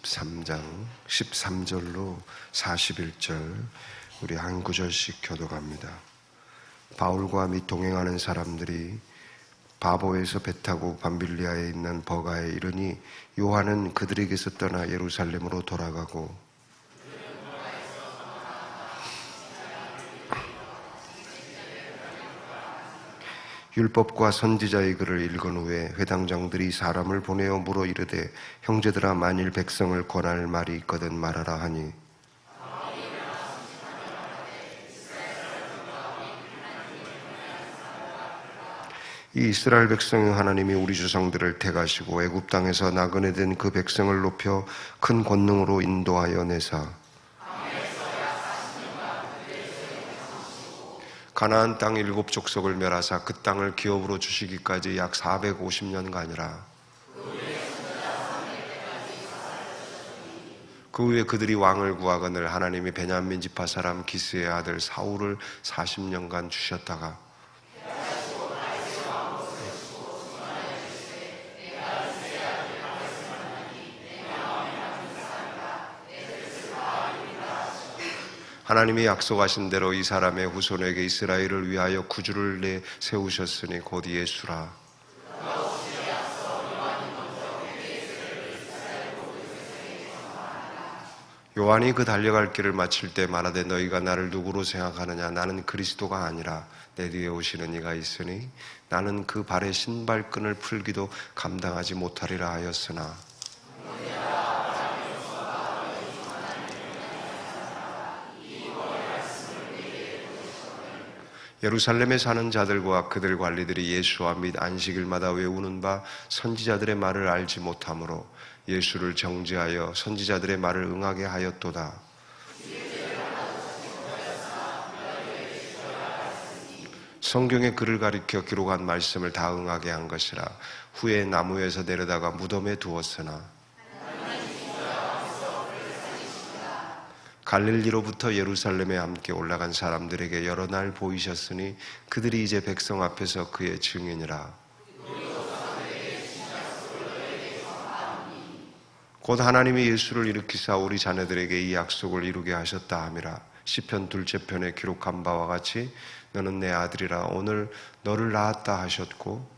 13장 13절로 41절 우리 한 구절씩 교독합니다. 바울과 및 동행하는 사람들이 바보에서 배 타고 밤빌리아에 있는 버가에 이르니 요한은 그들에게서 떠나 예루살렘으로 돌아가고 율법과 선지자의 글을 읽은 후에 회당장들이 사람을 보내어 물어 이르되 형제들아 만일 백성을 권할 말이 있거든 말하라 하니 이 이스라엘 백성의 하나님이 우리 조상들을 택하시고 애굽 땅에서 나그네 된 그 백성을 높여 큰 권능으로 인도하여 내사 가나안 땅 7 족속을 멸하사 그 땅을 기업으로 주시기까지 약 450년간이라. 그 후에 그들이 왕을 구하거늘 하나님이 베냐민 지파 사람 기스의 아들 사울을 40년간 주셨다가 하나님이 약속하신 대로 이 사람의 후손에게 이스라엘을 위하여 구주를 내세우셨으니 곧 예수라. 요한이 그 달려갈 길을 마칠 때 말하되 너희가 나를 누구로 생각하느냐? 나는 그리스도가 아니라 내 뒤에 오시는 이가 있으니 나는 그 발의 신발끈을 풀기도 감당하지 못하리라 하였으나 예루살렘에 사는 자들과 그들 관리들이 예수와 및 안식일마다 외우는 바 선지자들의 말을 알지 못하므로 예수를 정죄하여 선지자들의 말을 응하게 하였도다. 성경의 글을 가리켜 기록한 말씀을 다 응하게 한 것이라. 후에 나무에서 내려다가 무덤에 두었으나 갈릴리로부터 예루살렘에 함께 올라간 사람들에게 여러 날 보이셨으니 그들이 이제 백성 앞에서 그의 증인이라. 곧 하나님이 예수를 일으키사 우리 자녀들에게 이 약속을 이루게 하셨다 함이라. 시편 2째 편에 기록한 바와 같이 너는 내 아들이라 오늘 너를 낳았다 하셨고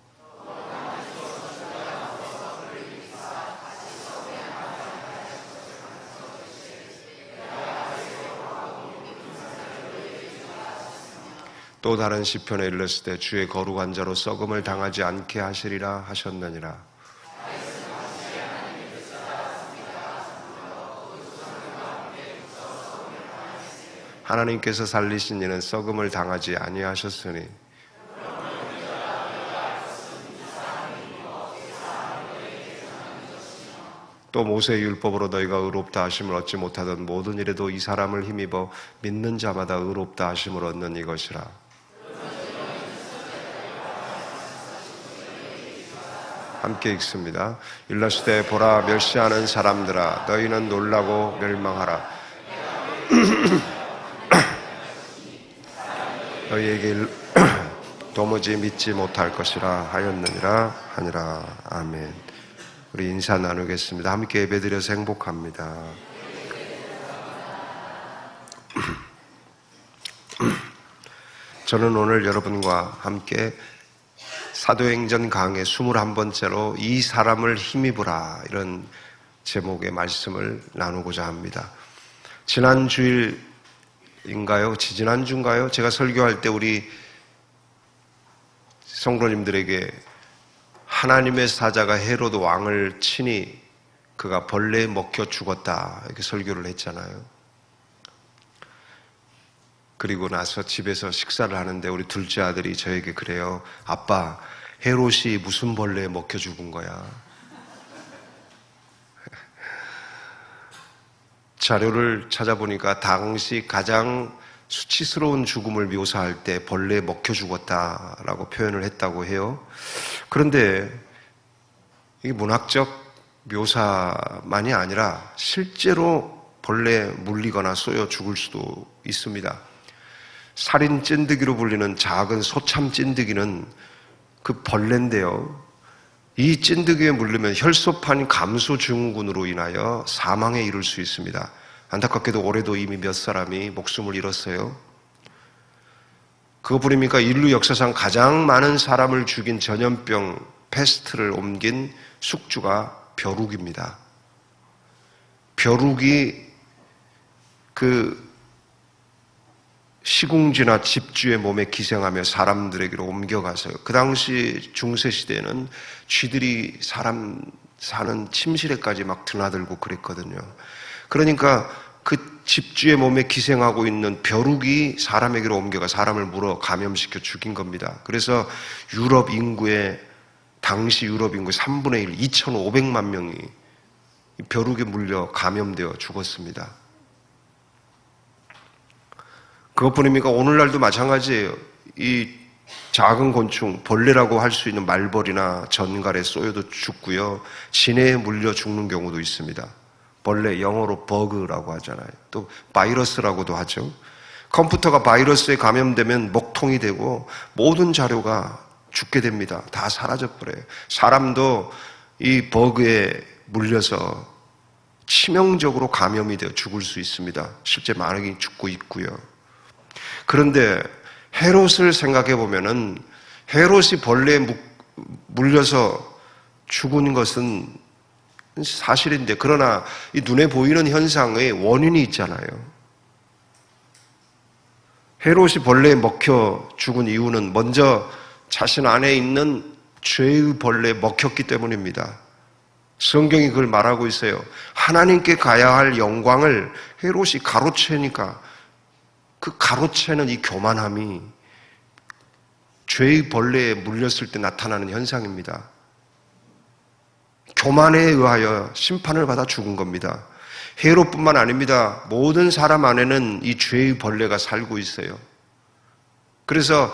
또 다른 시편에 일렀을 때 주의 거룩한 자로 썩음을 당하지 않게 하시리라 하셨느니라. 하나님께서 살리신 이는 썩음을 당하지 아니하셨으니 또 모세의 율법으로 너희가 의롭다 하심을 얻지 못하던 모든 일에도 이 사람을 힘입어 믿는 자마다 의롭다 하심을 얻는 이것이라. 함께 읽습니다. 일러스되 보라 멸시하는 사람들아 너희는 놀라고 멸망하라. 너희에게 도무지 믿지 못할 것이라 하였느니라 하니라. 아멘. 우리 인사 나누겠습니다. 함께 예배드려서 행복합니다. 저는 오늘 여러분과 함께 사도행전 강의 21번째로 이 사람을 힘입으라 이런 제목의 말씀을 나누고자 합니다. 지난 주일인가요? 지지난주인가요? 제가 설교할 때 우리 성도님들에게 하나님의 사자가 헤로드 왕을 치니 그가 벌레에 먹혀 죽었다 이렇게 설교를 했잖아요. 그리고 나서 집에서 식사를 하는데 우리 둘째 아들이 저에게 그래요. 아빠, 헤롯이 무슨 벌레에 먹혀 죽은 거야? 자료를 찾아보니까 당시 가장 수치스러운 죽음을 묘사할 때 벌레에 먹혀 죽었다라고 표현을 했다고 해요. 그런데 이게 문학적 묘사만이 아니라 실제로 벌레에 물리거나 쏘여 죽을 수도 있습니다. 살인 찐득이로 불리는 작은 소참 찐득이는 그 벌레인데요. 이 찐득이에 물리면 혈소판 감소 증후군으로 인하여 사망에 이를 수 있습니다. 안타깝게도 올해도 이미 몇 사람이 목숨을 잃었어요. 그것뿐입니까? 인류 역사상 가장 많은 사람을 죽인 전염병 패스트를 옮긴 숙주가 벼룩입니다. 벼룩이 그 시궁지나 집주의 몸에 기생하며 사람들에게로 옮겨가서요. 그 당시 중세시대에는 쥐들이 사람 사는 침실에까지 막 드나들고 그랬거든요. 그러니까 그 집주의 몸에 기생하고 있는 벼룩이 사람에게로 옮겨가 사람을 물어 감염시켜 죽인 겁니다. 그래서 유럽 인구의 당시 유럽 인구 3분의 1, 2,500만 명이 벼룩에 물려 감염되어 죽었습니다. 그것뿐입니까? 오늘날도 마찬가지예요. 이 작은 곤충, 벌레라고 할 수 있는 말벌이나 전갈에 쏘여도 죽고요. 진해에 물려 죽는 경우도 있습니다. 벌레, 영어로 버그라고 하잖아요. 또 바이러스라고도 하죠. 컴퓨터가 바이러스에 감염되면 먹통이 되고 모든 자료가 죽게 됩니다. 다 사라져버려요. 사람도 이 버그에 물려서 치명적으로 감염이 되어 죽을 수 있습니다. 실제 많이 죽고 있고요. 그런데 헤롯을 생각해 보면은 헤롯이 벌레에 물려서 죽은 것은 사실인데, 그러나 이 눈에 보이는 현상의 원인이 있잖아요. 헤롯이 벌레에 먹혀 죽은 이유는 먼저 자신 안에 있는 죄의 벌레에 먹혔기 때문입니다. 성경이 그걸 말하고 있어요. 하나님께 가야 할 영광을 헤롯이 가로채니까 그 가로채는 이 교만함이 죄의 벌레에 물렸을 때 나타나는 현상입니다. 교만에 의하여 심판을 받아 죽은 겁니다. 헤롯뿐만 아닙니다. 모든 사람 안에는 이 죄의 벌레가 살고 있어요. 그래서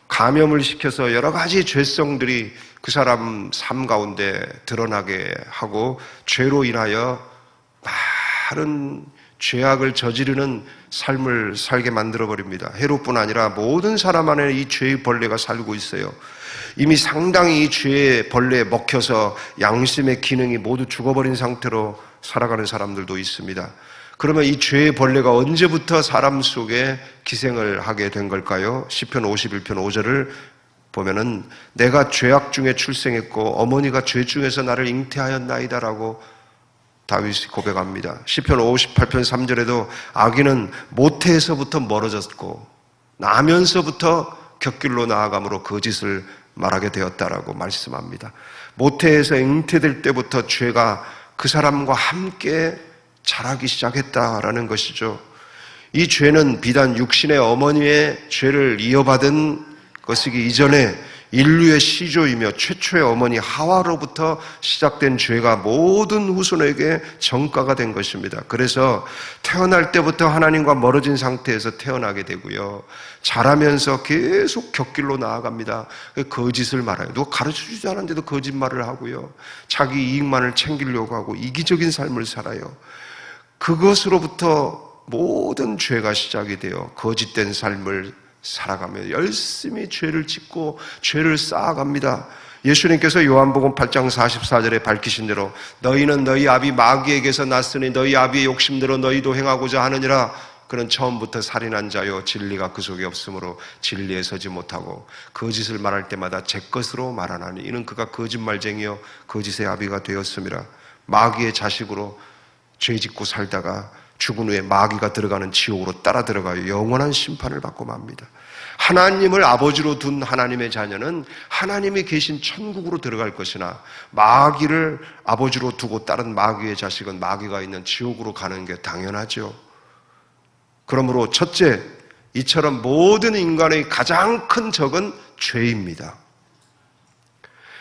감염을 시켜서 여러 가지 죄성들이 그 사람 삶 가운데 드러나게 하고 죄로 인하여 많은 죄악을 저지르는 삶을 살게 만들어버립니다. 헤롯뿐 아니라 모든 사람 안에 이 죄의 벌레가 살고 있어요. 이미 상당히 이 죄의 벌레에 먹혀서 양심의 기능이 모두 죽어버린 상태로 살아가는 사람들도 있습니다. 그러면 이 죄의 벌레가 언제부터 사람 속에 기생을 하게 된 걸까요? 시편 51편 5절을 보면은 내가 죄악 중에 출생했고 어머니가 죄 중에서 나를 잉태하였나이다라고 다윗이 고백합니다. 시편 58편 3절에도 아기는 모태에서부터 멀어졌고 나면서부터 곁길로 나아감으로 거짓을 말하게 되었다라고 말씀합니다. 모태에서 잉태될 때부터 죄가 그 사람과 함께 자라기 시작했다라는 것이죠. 이 죄는 비단 육신의 어머니의 죄를 이어받은 것이기 이전에 인류의 시조이며 최초의 어머니 하와로부터 시작된 죄가 모든 후손에게 전가가 된 것입니다. 그래서 태어날 때부터 하나님과 멀어진 상태에서 태어나게 되고요. 자라면서 계속 곁길로 나아갑니다. 거짓을 말해요. 누가 가르쳐주지 않았는데도 거짓말을 하고요. 자기 이익만을 챙기려고 하고 이기적인 삶을 살아요. 그것으로부터 모든 죄가 시작이 되어 거짓된 삶을 살아가며 열심히 죄를 짓고 죄를 쌓아갑니다. 예수님께서 요한복음 8장 44절에 밝히신 대로 너희는 너희 아비 마귀에게서 났으니 너희 아비의 욕심대로 너희도 행하고자 하느니라. 그는 처음부터 살인한 자요 진리가 그 속에 없으므로 진리에 서지 못하고 거짓을 말할 때마다 제 것으로 말하나니 이는 그가 거짓말쟁이요 거짓의 아비가 되었음이라. 마귀의 자식으로 죄 짓고 살다가 죽은 후에 마귀가 들어가는 지옥으로 따라 들어가요. 영원한 심판을 받고 맙니다. 하나님을 아버지로 둔 하나님의 자녀는 하나님이 계신 천국으로 들어갈 것이나 마귀를 아버지로 두고 따른 마귀의 자식은 마귀가 있는 지옥으로 가는 게 당연하죠. 그러므로 첫째, 이처럼 모든 인간의 가장 큰 적은 죄입니다.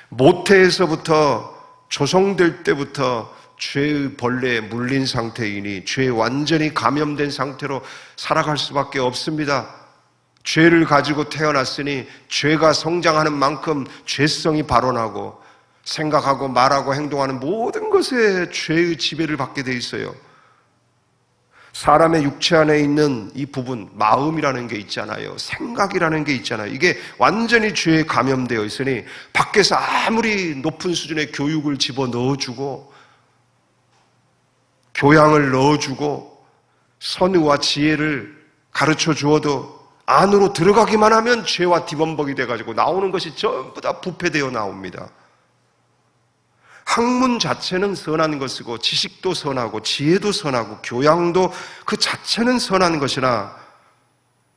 모태에서부터 조성될 때부터 죄의 벌레에 물린 상태이니 죄에 완전히 감염된 상태로 살아갈 수밖에 없습니다. 죄를 가지고 태어났으니 죄가 성장하는 만큼 죄성이 발원하고 생각하고 말하고 행동하는 모든 것에 죄의 지배를 받게 돼 있어요. 사람의 육체 안에 있는 이 부분, 마음이라는 게 있잖아요. 생각이라는 게 있잖아요. 이게 완전히 죄에 감염되어 있으니 밖에서 아무리 높은 수준의 교육을 집어넣어주고 교양을 넣어주고 선의와 지혜를 가르쳐 주어도 안으로 들어가기만 하면 죄와 뒤범벅이 돼가지고 나오는 것이 전부 다 부패되어 나옵니다. 학문 자체는 선한 것이고 지식도 선하고 지혜도 선하고 교양도 그 자체는 선한 것이나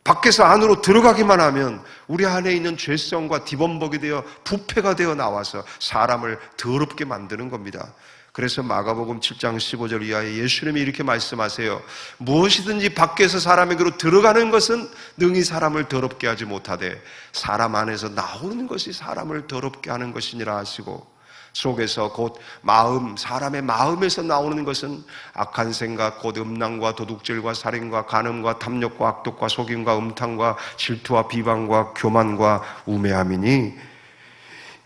밖에서 안으로 들어가기만 하면 우리 안에 있는 죄성과 뒤범벅이 되어 부패가 되어 나와서 사람을 더럽게 만드는 겁니다. 그래서 마가복음 7장 15절 이하에 예수님이 이렇게 말씀하세요. 무엇이든지 밖에서 사람에게로 들어가는 것은 능히 사람을 더럽게 하지 못하되 사람 안에서 나오는 것이 사람을 더럽게 하는 것이니라 하시고, 속에서 곧 마음, 사람의 마음에서 나오는 것은 악한 생각, 곧 음란과 도둑질과 살인과 간음과 탐욕과 악독과 속임과 음탕과 질투와 비방과 교만과 우매함이니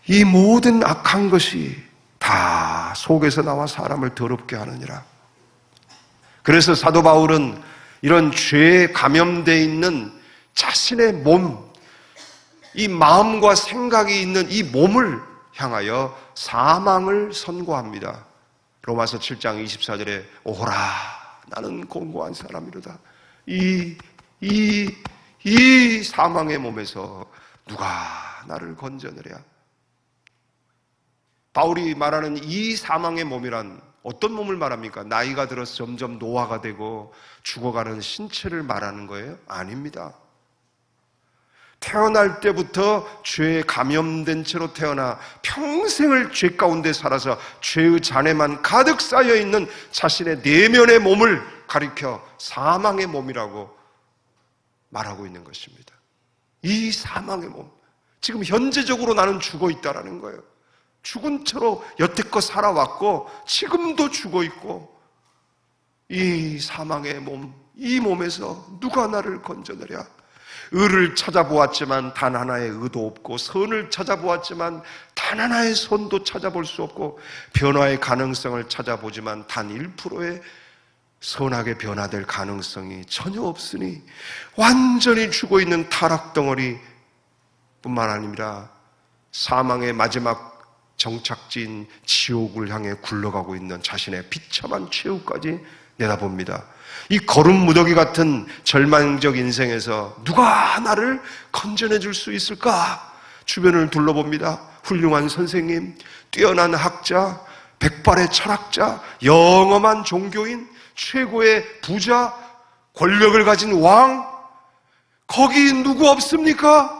이 모든 악한 것이 다 속에서 나와 사람을 더럽게 하느니라. 그래서 사도 바울은 이런 죄에 감염되어 있는 자신의 몸, 이 마음과 생각이 있는 이 몸을 향하여 사망을 선고합니다. 로마서 7장 24절에 오라 나는 공고한 사람이로다. 이 사망의 몸에서 누가 나를 건져내랴. 바울이 말하는 이 사망의 몸이란 어떤 몸을 말합니까? 나이가 들어서 점점 노화가 되고 죽어가는 신체를 말하는 거예요? 아닙니다. 태어날 때부터 죄에 감염된 채로 태어나 평생을 죄 가운데 살아서 죄의 잔해만 가득 쌓여있는 자신의 내면의 몸을 가리켜 사망의 몸이라고 말하고 있는 것입니다. 이 사망의 몸, 지금 현재적으로 나는 죽어 있다라는 거예요. 죽은 채로 여태껏 살아왔고 지금도 죽어 있고, 이 사망의 몸, 이 몸에서 누가 나를 건져내랴. 의를 찾아보았지만 단 하나의 의도 없고, 선을 찾아보았지만 단 하나의 선도 찾아볼 수 없고, 변화의 가능성을 찾아보지만 단 1%의 선하게 변화될 가능성이 전혀 없으니 완전히 죽어있는 타락덩어리 뿐만 아니라 사망의 마지막 정착지인 지옥을 향해 굴러가고 있는 자신의 비참한 최후까지 내다봅니다. 이 거름 무더기 같은 절망적 인생에서 누가 나를 건져내 줄 수 있을까? 주변을 둘러봅니다. 훌륭한 선생님, 뛰어난 학자, 백발의 철학자, 영험한 종교인, 최고의 부자, 권력을 가진 왕, 거기 누구 없습니까?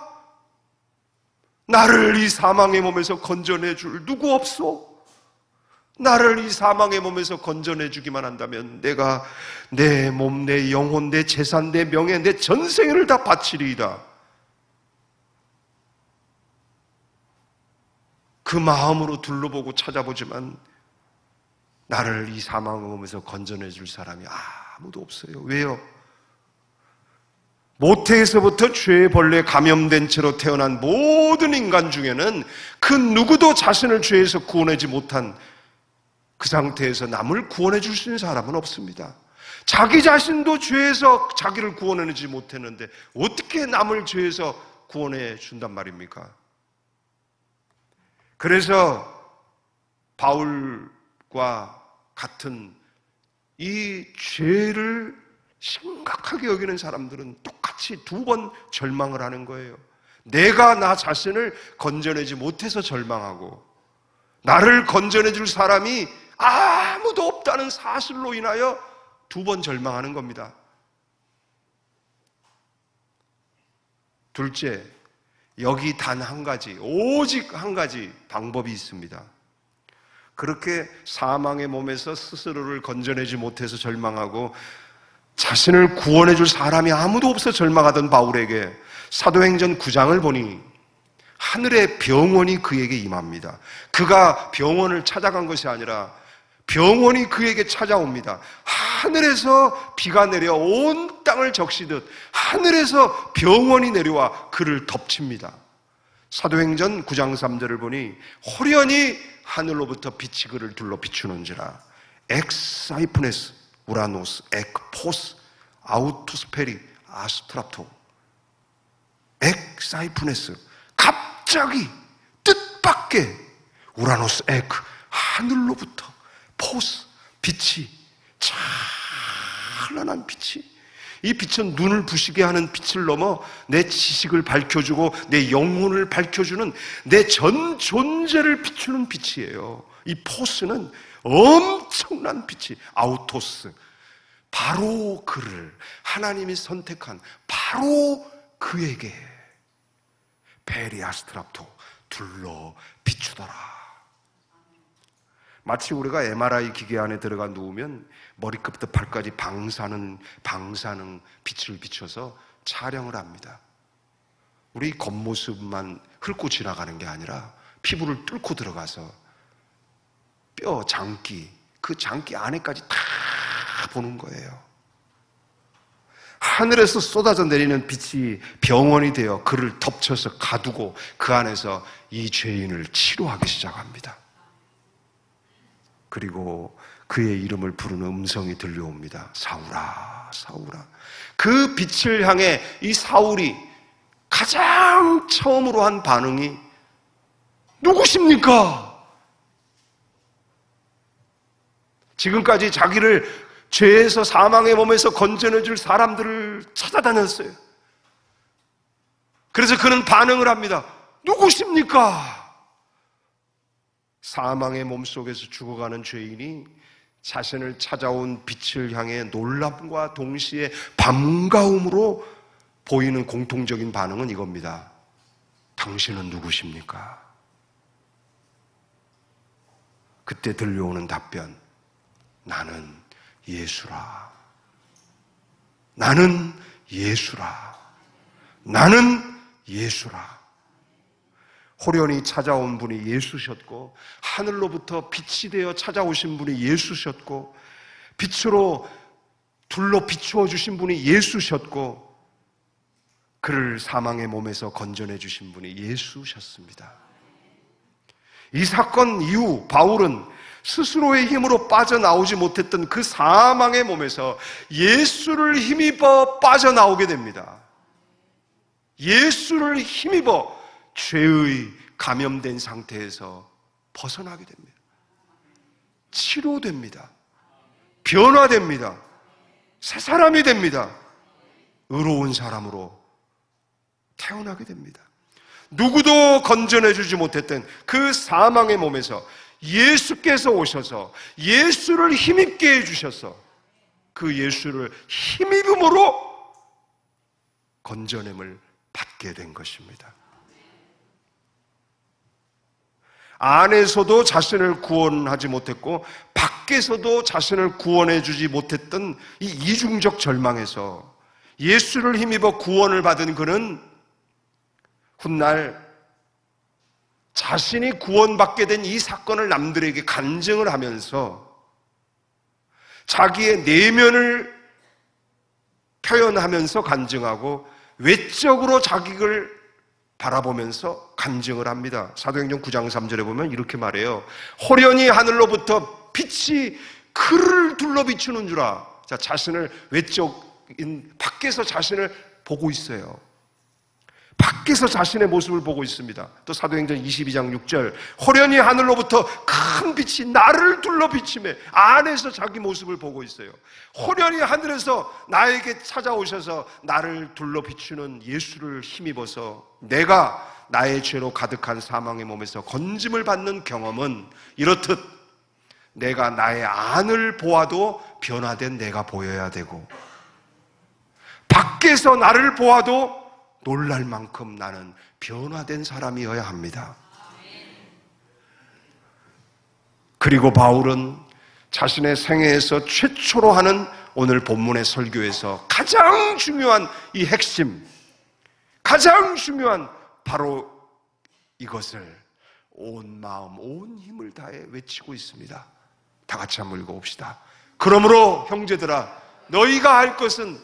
나를 이 사망의 몸에서 건져내 줄 누구 없소? 나를 이 사망의 몸에서 건져내 주기만 한다면 내가 내 몸, 내 영혼, 내 재산, 내 명예, 내 전생을 다 바치리이다. 그 마음으로 둘러보고 찾아보지만 나를 이 사망의 몸에서 건져내 줄 사람이 아무도 없어요. 왜요? 모태에서부터 죄의 벌레에 감염된 채로 태어난 모든 인간 중에는 그 누구도 자신을 죄에서 구원하지 못한 그 상태에서 남을 구원해 줄 수 있는 사람은 없습니다. 자기 자신도 죄에서 자기를 구원해내지 못했는데 어떻게 남을 죄에서 구원해 준단 말입니까? 그래서 바울과 같은 이 죄를 심각하게 여기는 사람들은 똑같이 2번 절망을 하는 거예요. 내가 나 자신을 건져내지 못해서 절망하고, 나를 건져내 줄 사람이 아무도 없다는 사실로 인하여 2번 절망하는 겁니다. 둘째, 여기 단 한 가지, 오직 한 가지 방법이 있습니다. 그렇게 사망의 몸에서 스스로를 건져내지 못해서 절망하고 자신을 구원해 줄 사람이 아무도 없어 절망하던 바울에게 사도행전 9장을 보니 하늘의 병원이 그에게 임합니다. 그가 병원을 찾아간 것이 아니라 병원이 그에게 찾아옵니다. 하늘에서 비가 내려 온 땅을 적시듯 하늘에서 병원이 내려와 그를 덮칩니다. 사도행전 9장 3절을 보니 호련히 하늘로부터 빛이 그를 둘러 비추는지라 엑사이프네스, 우라노스, 에크, 포스, 아우토스페리, 아스트랍토, 엑, 사이프네스. 갑자기 뜻밖의 우라노스, 에크, 하늘로부터 포스, 빛이, 찬란한 빛이, 이 빛은 눈을 부시게 하는 빛을 넘어 내 지식을 밝혀주고 내 영혼을 밝혀주는 내 전 존재를 비추는 빛이에요. 이 포스는 엄청난 빛이, 아우토스, 바로 그를, 하나님이 선택한 바로 그에게 베리아스트랍토, 둘러 비추더라. 마치 우리가 MRI 기계 안에 들어가 누우면 머리끝부터 발까지 방사능 빛을 비춰서 촬영을 합니다. 우리 겉모습만 훑고 지나가는 게 아니라 피부를 뚫고 들어가서 뼈, 장기, 그 장기 안에까지 다 보는 거예요. 하늘에서 쏟아져 내리는 빛이 병원이 되어 그를 덮쳐서 가두고 그 안에서 이 죄인을 치료하기 시작합니다. 그리고 그의 이름을 부르는 음성이 들려옵니다. 사울아, 사울아. 그 빛을 향해 이 사울이 가장 처음으로 한 반응이 누구십니까? 지금까지 자기를 죄에서 사망의 몸에서 건져내줄 사람들을 찾아다녔어요. 그래서 그는 반응을 합니다. 누구십니까? 사망의 몸 속에서 죽어가는 죄인이 자신을 찾아온 빛을 향해 놀람과 동시에 반가움으로 보이는 공통적인 반응은 이겁니다. 당신은 누구십니까? 그때 들려오는 답변, 나는 예수라. 나는 예수라. 나는 예수라. 호련히 찾아온 분이 예수셨고, 하늘로부터 빛이 되어 찾아오신 분이 예수셨고, 빛으로 둘러 비추어 주신 분이 예수셨고, 그를 사망의 몸에서 건져내 주신 분이 예수셨습니다. 이 사건 이후 바울은 스스로의 힘으로 빠져나오지 못했던 그 사망의 몸에서 예수를 힘입어 빠져나오게 됩니다. 예수를 힘입어 죄의 감염된 상태에서 벗어나게 됩니다. 치료됩니다. 변화됩니다. 새 사람이 됩니다. 의로운 사람으로 태어나게 됩니다. 누구도 건져내주지 못했던 그 사망의 몸에서 예수께서 오셔서 예수를 힘입게 해주셔서 그 예수를 힘입음으로 건져냄을 받게 된 것입니다. 안에서도 자신을 구원하지 못했고 밖에서도 자신을 구원해 주지 못했던 이 이중적 절망에서 예수를 힘입어 구원을 받은 그는 훗날 자신이 구원받게 된 이 사건을 남들에게 간증을 하면서 자기의 내면을 표현하면서 간증하고 외적으로 자기를 바라보면서 간증을 합니다. 사도행전 9장 3절에 보면 이렇게 말해요. 호련히 하늘로부터 빛이 그를 둘러 비추는 줄아. 자, 자신을 외적인 밖에서 자신을 보고 있어요. 밖에서 자신의 모습을 보고 있습니다. 또 사도행전 22장 6절 호련히 하늘로부터 큰 빛이 나를 둘러 비치며 안에서 자기 모습을 보고 있어요. 호련히 하늘에서 나에게 찾아오셔서 나를 둘러 비추는 예수를 힘입어서 내가 나의 죄로 가득한 사망의 몸에서 건짐을 받는 경험은 이렇듯 내가 나의 안을 보아도 변화된 내가 보여야 되고 밖에서 나를 보아도 놀랄 만큼 나는 변화된 사람이어야 합니다. 그리고 바울은 자신의 생애에서 최초로 하는 오늘 본문의 설교에서 가장 중요한 이 핵심, 가장 중요한 바로 이것을 온 마음, 온 힘을 다해 외치고 있습니다. 다 같이 한번 읽어봅시다. 그러므로 형제들아, 너희가 할 것은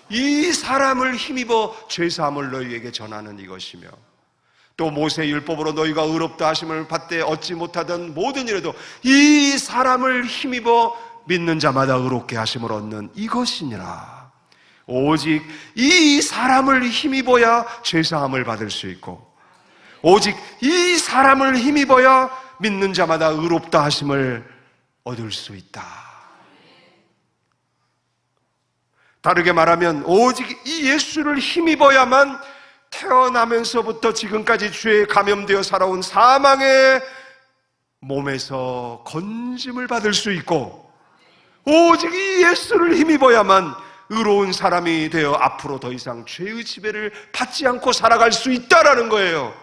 이 사람을 힘입어 죄사함을 너희에게 전하는 이것이며 또 모세의 율법으로 너희가 의롭다 하심을 받되 얻지 못하던 모든 일에도 이 사람을 힘입어 믿는 자마다 의롭게 하심을 얻는 이것이니라. 오직 이 사람을 힘입어야 죄사함을 받을 수 있고, 오직 이 사람을 힘입어야 믿는 자마다 의롭다 하심을 얻을 수 있다. 다르게 말하면 오직 이 예수를 힘입어야만 태어나면서부터 지금까지 죄에 감염되어 살아온 사망의 몸에서 건짐을 받을 수 있고, 오직 이 예수를 힘입어야만 의로운 사람이 되어 앞으로 더 이상 죄의 지배를 받지 않고 살아갈 수 있다라는 거예요.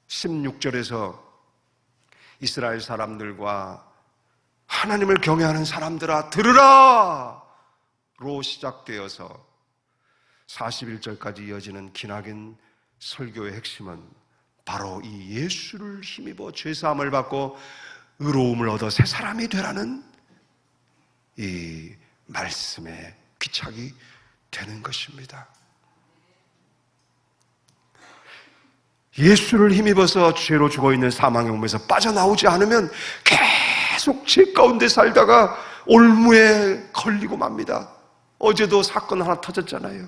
16절에서 이스라엘 사람들과 하나님을 경외하는 사람들아 들으라 로 시작되어서 41절까지 이어지는 기나긴 설교의 핵심은 바로 이 예수를 힘입어 죄사함을 받고 의로움을 얻어 새 사람이 되라는 이 말씀에 귀착이 되는 것입니다. 예수를 힘입어서 죄로 죽어있는 사망의 몸에서 빠져나오지 않으면 계속 죄 가운데 살다가 올무에 걸리고 맙니다. 어제도 사건 하나 터졌잖아요.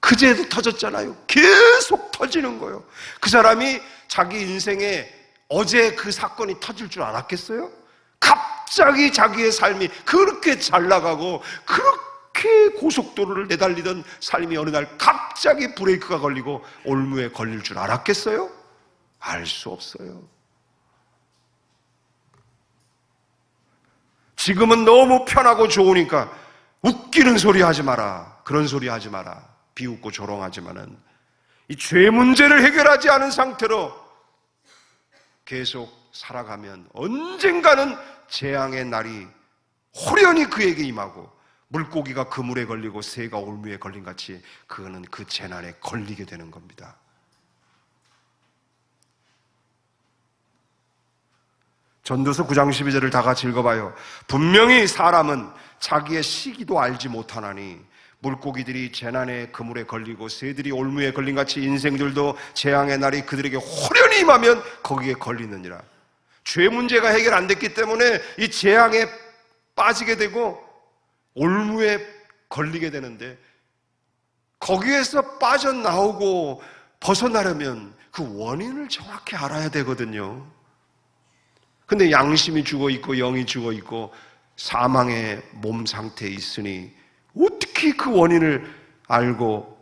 그제도 터졌잖아요. 계속 터지는 거예요. 그 사람이 자기 인생에 어제 그 사건이 터질 줄 알았겠어요? 갑자기 자기의 삶이 그렇게 잘 나가고 그렇게 고속도로를 내달리던 삶이 어느 날 갑자기 브레이크가 걸리고 올무에 걸릴 줄 알았겠어요? 알 수 없어요. 지금은 너무 편하고 좋으니까 웃기는 소리 하지 마라, 그런 소리 하지 마라, 비웃고 조롱하지만은 이 죄 문제를 해결하지 않은 상태로 계속 살아가면 언젠가는 재앙의 날이 호련히 그에게 임하고, 물고기가 그물에 걸리고 새가 올무에 걸린 같이 그는 그 재난에 걸리게 되는 겁니다. 전도서 9장 12절을 다 같이 읽어봐요. 분명히 사람은 자기의 시기도 알지 못하나니 물고기들이 재난의 그물에 걸리고 새들이 올무에 걸린 같이 인생들도 재앙의 날이 그들에게 호련히 임하면 거기에 걸리느니라. 죄 문제가 해결 안 됐기 때문에 이 재앙에 빠지게 되고 올무에 걸리게 되는데, 거기에서 빠져나오고 벗어나려면 그 원인을 정확히 알아야 되거든요. 근데 양심이 죽어 있고 영이 죽어 있고 사망의 몸 상태에 있으니 어떻게 그 원인을 알고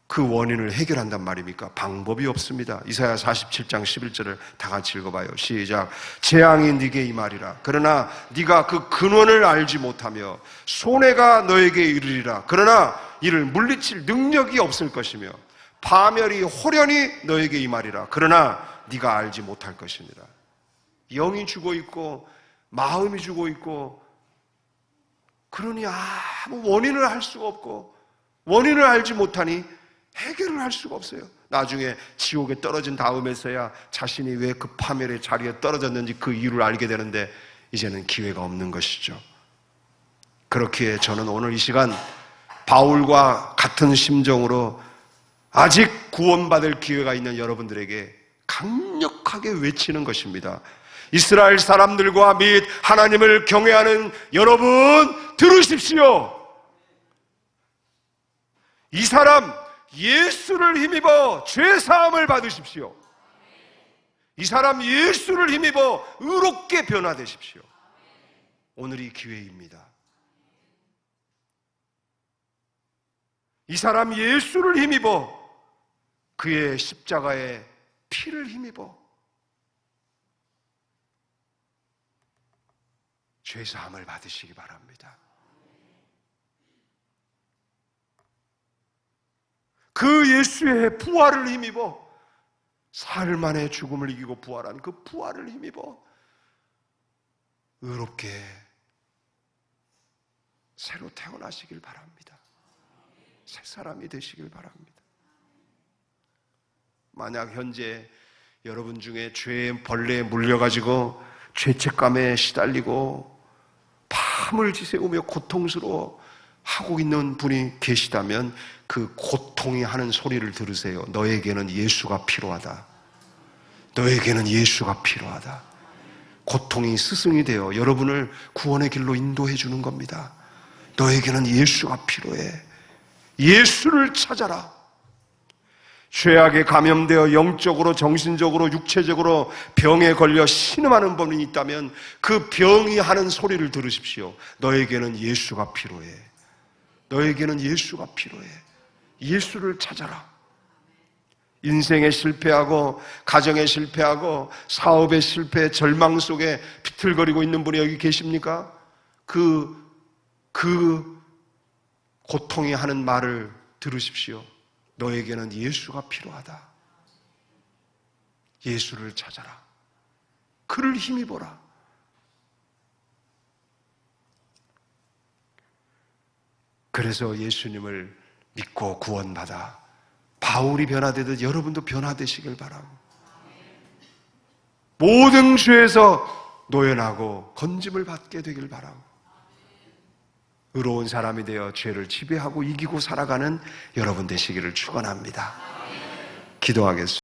그 원인을 해결한단 말입니까? 방법이 없습니다. 이사야 47장 11절을 다 같이 읽어봐요. 시작. 재앙이 네게 임하리라. 그러나 네가 그 근원을 알지 못하며 손해가 너에게 이르리라. 그러나 이를 물리칠 능력이 없을 것이며 파멸이 호련히 너에게 임하리라. 그러나 네가 알지 못할 것이니라. 영이 죽어 있고 마음이 죽어 있고 그러니 아무 원인을 알 수가 없고 원인을 알지 못하니 해결을 할 수가 없어요. 나중에 지옥에 떨어진 다음에서야 자신이 왜 그 파멸의 자리에 떨어졌는지 그 이유를 알게 되는데 이제는 기회가 없는 것이죠. 그렇기에 저는 오늘 이 시간 바울과 같은 심정으로 아직 구원받을 기회가 있는 여러분들에게 강력하게 외치는 것입니다. 이스라엘 사람들과 및 하나님을 경외하는 여러분 들으십시오. 이 사람 예수를 힘입어 죄사함을 받으십시오. 이 사람 예수를 힘입어 의롭게 변화되십시오. 오늘이 기회입니다. 이 사람 예수를 힘입어 그의 십자가의 피를 힘입어 죄사함을 받으시기 바랍니다. 그 예수의 부활을 힘입어 사흘 만에 죽음을 이기고 부활한 그 부활을 힘입어 의롭게 새로 태어나시길 바랍니다. 새 사람이 되시길 바랍니다. 만약 현재 여러분 중에 죄의 벌레에 물려가지고 죄책감에 시달리고 밤을 지새우며 고통스러워 하고 있는 분이 계시다면 그 고통이 하는 소리를 들으세요. 너에게는 예수가 필요하다. 너에게는 예수가 필요하다. 고통이 스승이 되어 여러분을 구원의 길로 인도해 주는 겁니다. 너에게는 예수가 필요해. 예수를 찾아라. 죄악에 감염되어 영적으로, 정신적으로, 육체적으로 병에 걸려 신음하는 분이 있다면 그 병이 하는 소리를 들으십시오. 너에게는 예수가 필요해. 너에게는 예수가 필요해. 예수를 찾아라. 인생에 실패하고, 가정에 실패하고, 사업에 실패, 절망 속에 비틀거리고 있는 분이 여기 계십니까? 그 고통이 하는 말을 들으십시오. 너에게는 예수가 필요하다. 예수를 찾아라. 그를 힘입어라. 그래서 예수님을 믿고 구원받아 바울이 변화되듯 여러분도 변화되시길 바라고, 모든 죄에서 노연하고 건짐을 받게 되길 바라고, 의로운 사람이 되어 죄를 지배하고 이기고 살아가는 여러분 되시기를 축원합니다. 기도하겠습니다.